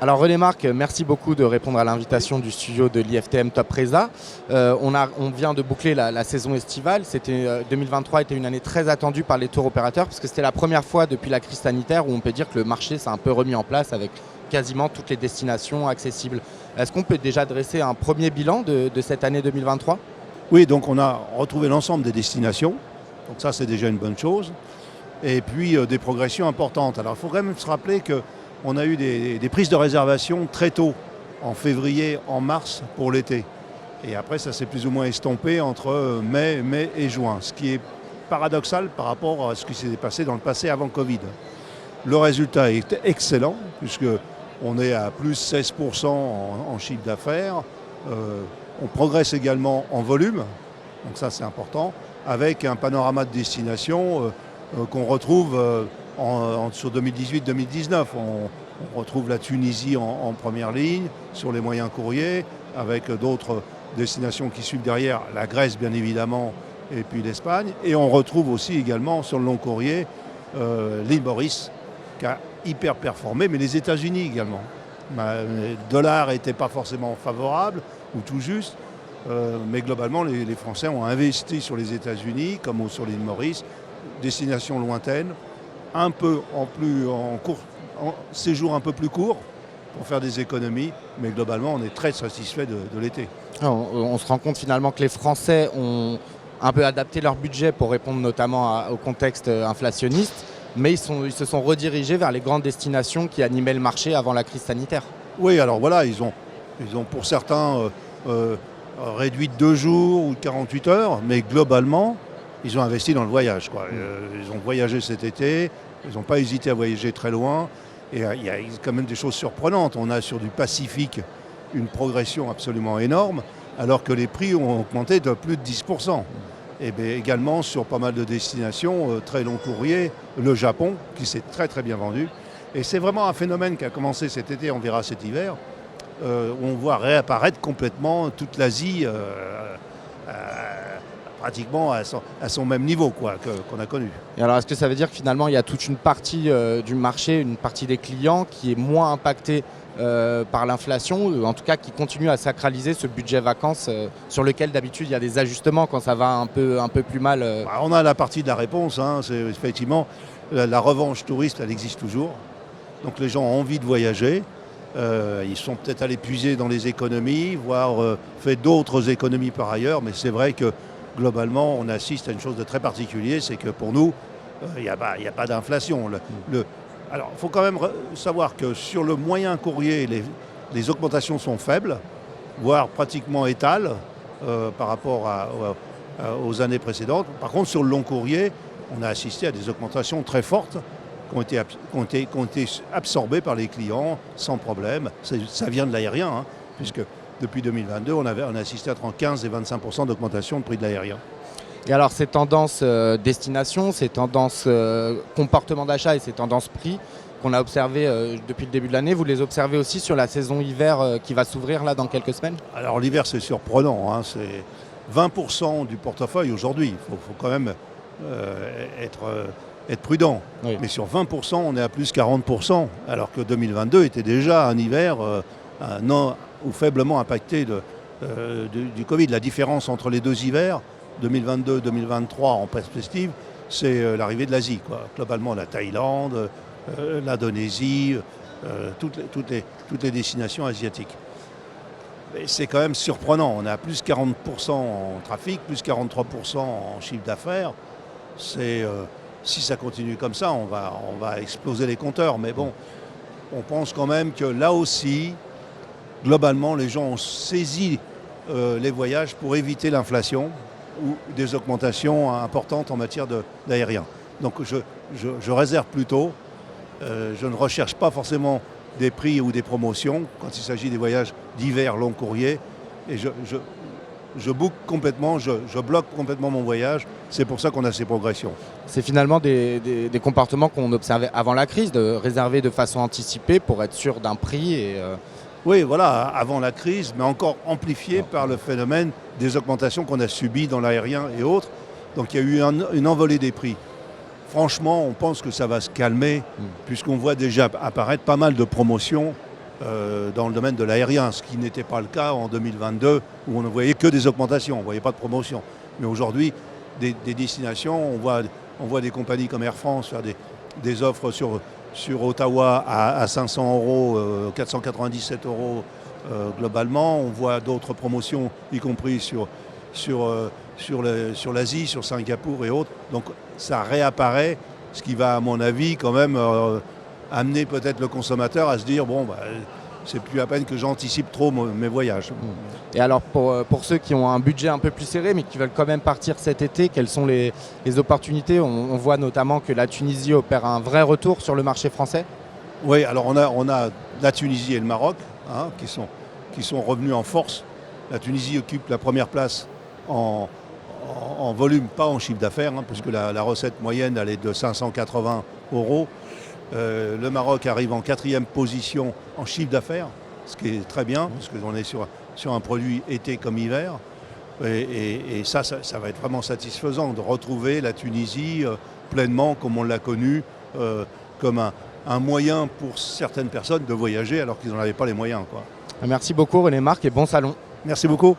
Alors René Marc, merci beaucoup de répondre à l'invitation du studio de l'IFTM Top Resa. On vient de boucler la saison estivale. 2023 était une année très attendue par les tour opérateurs parce que c'était la première fois depuis la crise sanitaire où on peut dire que le marché s'est un peu remis en place avec quasiment toutes les destinations accessibles. Est-ce qu'on peut déjà dresser un premier bilan de cette année 2023 ? Oui, donc on a retrouvé l'ensemble des destinations. Donc ça, c'est déjà une bonne chose. Et puis des progressions importantes. Alors il faut quand même se rappeler qu'on a eu des prises de réservation très tôt, en février, en mars pour l'été. Et après, ça s'est plus ou moins estompé entre mai et juin, ce qui est paradoxal par rapport à ce qui s'est passé dans le passé avant Covid. Le résultat est excellent, puisqu'on est à plus 16% en chiffre d'affaires. On progresse également en volume, donc ça c'est important, avec un panorama de destination qu'on retrouve sur 2018-2019. On retrouve la Tunisie en première ligne, sur les moyens courriers, avec d'autres destinations qui suivent derrière, la Grèce bien évidemment, et puis l'Espagne. Et on retrouve aussi également sur le long courrier l'île Maurice, qui a hyper performé, mais les États-Unis également. Le dollar n'était pas forcément favorable, ou tout juste, mais globalement les Français ont investi sur les États-Unis, comme sur l'île Maurice, destination lointaine, un peu en séjour un peu plus court pour faire des économies, mais globalement on est très satisfait de l'été. On se rend compte finalement que les Français ont un peu adapté leur budget pour répondre notamment au contexte inflationniste, mais ils se sont redirigés vers les grandes destinations qui animaient le marché avant la crise sanitaire. Oui, alors voilà, ils ont pour certains réduit de 2 jours ou de 48 heures, mais globalement, ils ont investi dans le voyage, quoi. Ils ont voyagé cet été, ils n'ont pas hésité à voyager très loin. Et il y a quand même des choses surprenantes. On a sur du Pacifique une progression absolument énorme, alors que les prix ont augmenté de plus de 10%. Et bien également sur pas mal de destinations, très long courrier, le Japon, qui s'est très très bien vendu. Et c'est vraiment un phénomène qui a commencé cet été, on verra cet hiver, où on voit réapparaître complètement toute l'Asie pratiquement à son même niveau qu'on a connu. Et alors est-ce que ça veut dire que finalement il y a toute une partie du marché, une partie des clients qui est moins impactée par l'inflation, ou en tout cas qui continue à sacraliser ce budget vacances sur lequel d'habitude il y a des ajustements quand ça va un peu plus mal On a la partie de la réponse, c'est effectivement la revanche touriste, elle existe toujours. Donc les gens ont envie de voyager. Ils sont peut-être allés puiser dans les économies, voire fait d'autres économies par ailleurs, mais c'est vrai que globalement, on assiste à une chose de très particulier, c'est que pour nous, il n'y a pas d'inflation. Alors, il faut quand même savoir que sur le moyen courrier, les augmentations sont faibles, voire pratiquement étales par rapport aux années précédentes. Par contre, sur le long courrier, on a assisté à des augmentations très fortes qui ont été absorbées par les clients sans problème. Ça vient de l'aérien, puisque depuis 2022, on a assisté à entre 15 et 25% d'augmentation de prix de l'aérien. Et alors ces tendances destination, ces tendances comportement d'achat et ces tendances prix qu'on a observées depuis le début de l'année, vous les observez aussi sur la saison hiver qui va s'ouvrir là dans quelques semaines ? Alors l'hiver c'est surprenant, c'est 20% du portefeuille aujourd'hui. Il faut quand même être prudent. Oui. Mais sur 20%, on est à plus 40%, alors que 2022 était déjà un hiver ou faiblement impacté du Covid. La différence entre les deux hivers, 2022-2023 en perspective, c'est l'arrivée de l'Asie, globalement la Thaïlande, l'Indonésie, toutes les destinations asiatiques. Mais c'est quand même surprenant, on est à plus 40% en trafic, plus 43% en chiffre d'affaires. Si ça continue comme ça, on va exploser les compteurs. Mais bon, on pense quand même que là aussi, globalement, les gens ont saisi les voyages pour éviter l'inflation ou des augmentations importantes en matière d'aérien. Donc je réserve plutôt. Je ne recherche pas forcément des prix ou des promotions quand il s'agit des voyages d'hiver long courrier. Et je boucle complètement, je bloque complètement mon voyage. C'est pour ça qu'on a ces progressions. C'est finalement des comportements qu'on observait avant la crise, de réserver de façon anticipée pour être sûr d'un prix. Oui, voilà, avant la crise, mais encore amplifié par le phénomène des augmentations qu'on a subies dans l'aérien et autres. Donc il y a eu une envolée des prix. Franchement, on pense que ça va se calmer, puisqu'on voit déjà apparaître pas mal de promotions dans le domaine de l'aérien, ce qui n'était pas le cas en 2022 où on ne voyait que des augmentations, on ne voyait pas de promotion. Mais aujourd'hui, des destinations, on voit des compagnies comme Air France faire des offres sur Ottawa à 500 euros, 497 euros globalement. On voit d'autres promotions, y compris sur l'Asie, sur Singapour et autres. Donc ça réapparaît, ce qui va à mon avis quand même amener peut-être le consommateur à se dire bon, c'est plus la peine que j'anticipe trop mes voyages. Et alors pour ceux qui ont un budget un peu plus serré mais qui veulent quand même partir cet été, quelles sont les opportunités? On voit notamment que la Tunisie opère un vrai retour sur le marché français. Oui, alors on a la Tunisie et le Maroc qui sont revenus en force. La Tunisie occupe la première place en volume, pas en chiffre d'affaires, puisque la recette moyenne elle est de 580 euros. Le Maroc arrive en 4e position en chiffre d'affaires, ce qui est très bien, parce qu'on est sur un produit été comme hiver. Et ça va être vraiment satisfaisant de retrouver la Tunisie pleinement comme on l'a connue, comme un moyen pour certaines personnes de voyager alors qu'ils n'en avaient pas les moyens, quoi. Merci beaucoup René Marc et bon salon. Merci beaucoup.